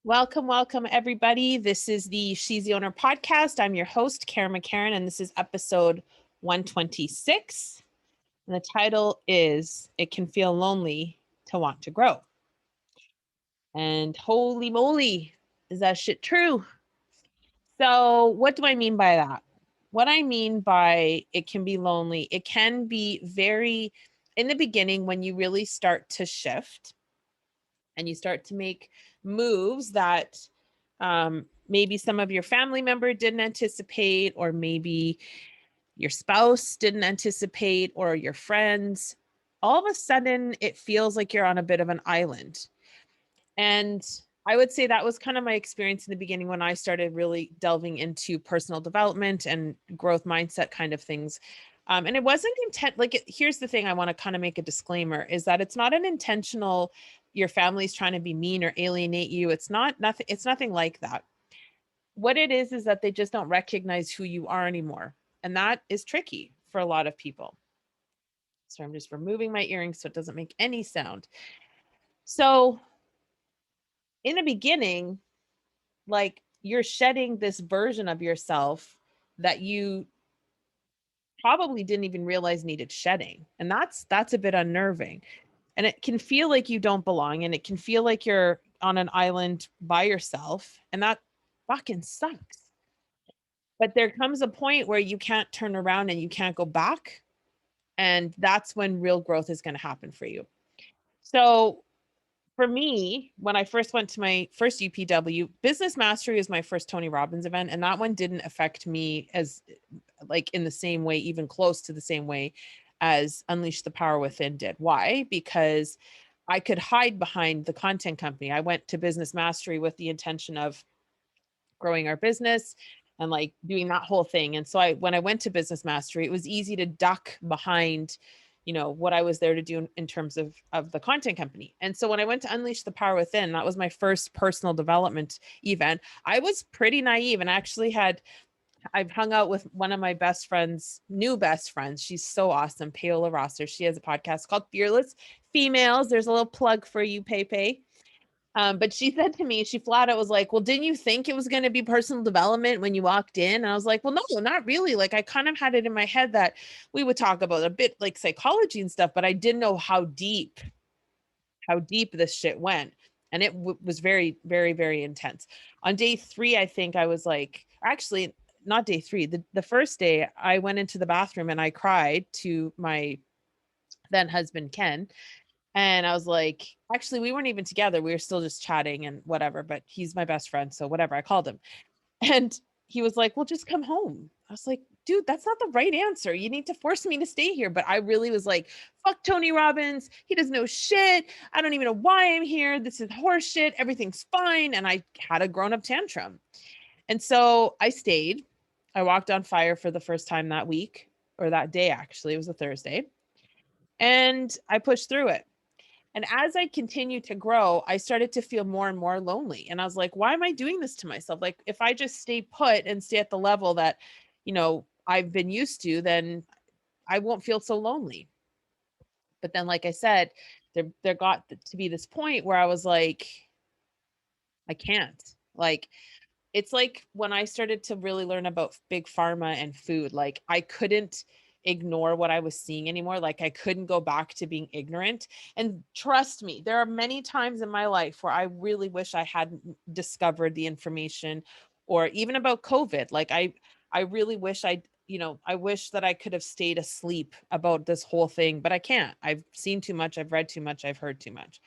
Welcome, welcome, everybody. This is the She's the Owner podcast. I'm your host, Karen McCarran, and this is episode 126. And the title is It Can Feel Lonely to Want to Grow. And holy moly, is that shit true? So, what do I mean by that? What I mean by it can be lonely, it can be very, in the beginning, when you really start to shift and you start to make moves that maybe some of your family member didn't anticipate, or maybe your spouse didn't anticipate, or your friends, all of a sudden it feels like you're on a bit of an island. And I would say that was kind of my experience in the beginning when I started really delving into personal development and growth mindset kind of things. And it wasn't intent. Here's the thing I want to kind of make a disclaimer is that it's not an intentional, your family's trying to be mean or alienate you. It's not nothing. It's nothing like that. What it is that they just don't recognize who you are anymore. And that is tricky for a lot of people. So I'm just removing my earrings so it doesn't make any sound. So in the beginning, like you're shedding this version of yourself that you probably didn't even realize needed shedding. And that's a bit unnerving. And it can feel like you don't belong, and it can feel like you're on an island by yourself, and that fucking sucks. But there comes a point where you can't turn around and you can't go back, and that's when real growth is going to happen for you. So for me, when I first went to my first UPW, Business Mastery is my first Tony Robbins event, and that one didn't affect me as like in the same way, even close to the same way as Unleash the Power Within did. Why? Because I could hide behind the content company. I went to Business Mastery with the intention of growing our business and like doing that whole thing. And so when I went to Business Mastery, it was easy to duck behind, what I was there to do in terms of the content company. And so when I went to Unleash the Power Within, that was my first personal development event. I was pretty naive, and actually I've hung out with one of my best friends, new best friends. She's so awesome, Paola Rosser. She has a podcast called Fearless Females. There's a little plug for you, Pepe. But she said to me, she flat out was like, well, didn't you think it was going to be personal development when you walked in? And I was like, well, no, not really. Like, I kind of had it in my head that we would talk about a bit like psychology and stuff, but I didn't know how deep this shit went. And it was very, very, very intense. On day 3, I think I was like, actually, not day 3. The first day, I went into the bathroom and I cried to my then husband, Ken. And I was like, actually, we weren't even together. We were still just chatting and whatever, but he's my best friend. So whatever, I called him. And he was like, well, just come home. I was like, dude, that's not the right answer. You need to force me to stay here. But I really was like, fuck Tony Robbins. He doesn't know shit. I don't even know why I'm here. This is horse shit. Everything's fine. And I had a grown up tantrum. And so I stayed. I walked on fire for the first time that week, or that day, actually. It was a Thursday. And I pushed through it. And as I continued to grow, I started to feel more and more lonely. And I was like, why am I doing this to myself? Like, if I just stay put and stay at the level that, I've been used to, then I won't feel so lonely. But then, like I said, there got to be this point where I was like, I can't. Like, it's like when I started to really learn about big pharma and food, like I couldn't ignore what I was seeing anymore. Like I couldn't go back to being ignorant. And trust me, there are many times in my life where I really wish I hadn't discovered the information, or even about COVID. Like I really wish I wish that I could have stayed asleep about this whole thing, but I can't. I've seen too much, I've read too much, I've heard too much.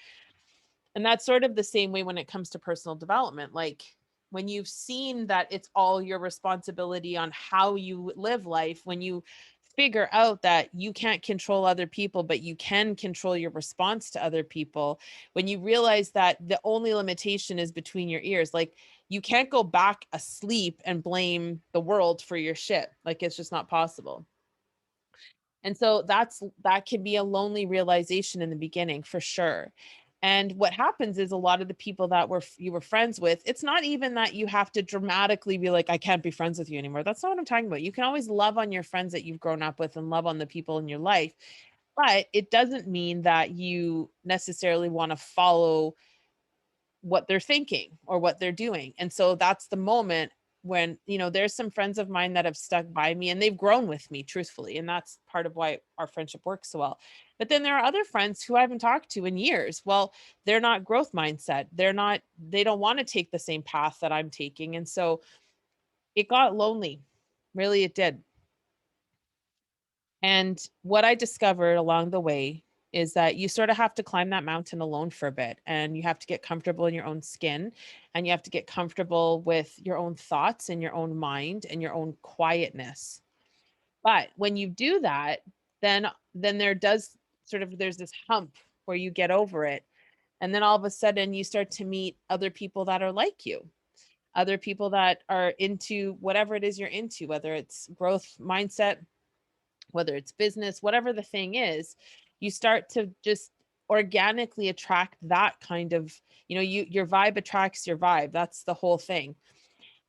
And that's sort of the same way when it comes to personal development. Like when you've seen that it's all your responsibility on how you live life, when you figure out that you can't control other people, but you can control your response to other people, when you realize that the only limitation is between your ears, like you can't go back asleep and blame the world for your shit. Like it's just not possible. And so that can be a lonely realization in the beginning for sure. And what happens is a lot of the people that you were friends with, it's not even that you have to dramatically be like, I can't be friends with you anymore. That's not what I'm talking about. You can always love on your friends that you've grown up with and love on the people in your life. But it doesn't mean that you necessarily want to follow what they're thinking or what they're doing. And so that's the moment when, there's some friends of mine that have stuck by me and they've grown with me, truthfully. And that's part of why our friendship works so well. But then there are other friends who I haven't talked to in years. Well, they're not growth mindset. They don't want to take the same path that I'm taking. And so it got lonely. Really, it did. And what I discovered along the way is that you sort of have to climb that mountain alone for a bit, and you have to get comfortable in your own skin, and you have to get comfortable with your own thoughts and your own mind and your own quietness. But when you do that, then there's this hump where you get over it. And then all of a sudden you start to meet other people that are like you, other people that are into whatever it is you're into, whether it's growth mindset, whether it's business, whatever the thing is, you start to just organically attract that kind of, your vibe attracts your vibe. That's the whole thing.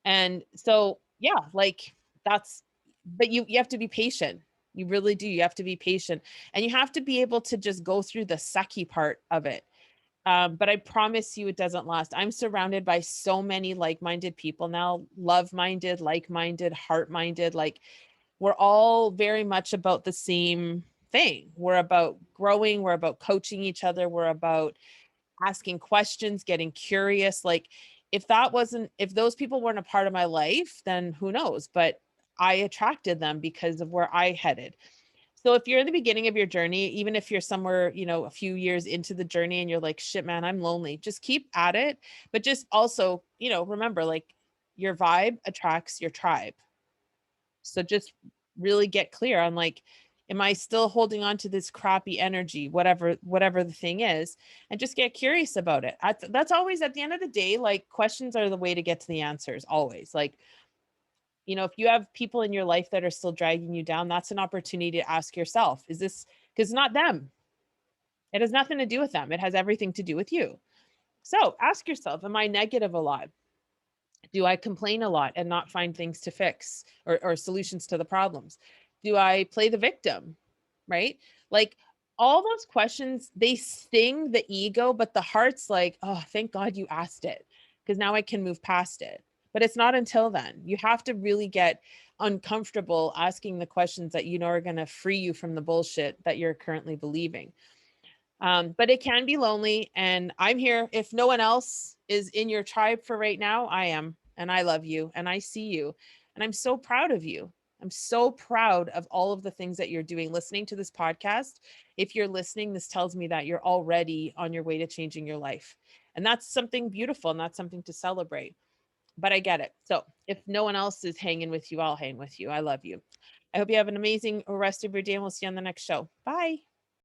And so, yeah, like that's, but you have to be patient. You really do. You have to be patient, and you have to be able to just go through the sucky part of it. But I promise you, it doesn't last. I'm surrounded by so many like-minded people now, love-minded, like-minded, heart-minded. Like, we're all very much about the same thing. We're about growing, we're about coaching each other, we're about asking questions, getting curious. Like, if those people weren't a part of my life, then who knows? But I attracted them because of where I headed. So if you're in the beginning of your journey, even if you're somewhere, a few years into the journey and you're like, shit, man, I'm lonely, just keep at it. But just also, remember, like, your vibe attracts your tribe. So just really get clear on, like, am I still holding on to this crappy energy, whatever the thing is, and just get curious about it. That's always at the end of the day, like, questions are the way to get to the answers always. Like, if you have people in your life that are still dragging you down, that's an opportunity to ask yourself, is this, because not them. It has nothing to do with them. It has everything to do with you. So ask yourself, am I negative a lot? Do I complain a lot and not find things to fix or solutions to the problems? Do I play the victim? Right? Like, all those questions, they sting the ego, but the heart's like, oh, thank God you asked it, because now I can move past it. But it's not until then. You have to really get uncomfortable asking the questions that are going to free you from the bullshit that you're currently believing. But it can be lonely, and I'm here. If no one else is in your tribe for right now, I am, and I love you, and I see you, and I'm so proud of you. I'm so proud of all of the things that you're doing. Listening to this podcast, if you're listening, this tells me that you're already on your way to changing your life. And that's something beautiful, and that's something to celebrate. But I get it. So if no one else is hanging with you, I'll hang with you. I love you. I hope you have an amazing rest of your day, and we'll see you on the next show. Bye.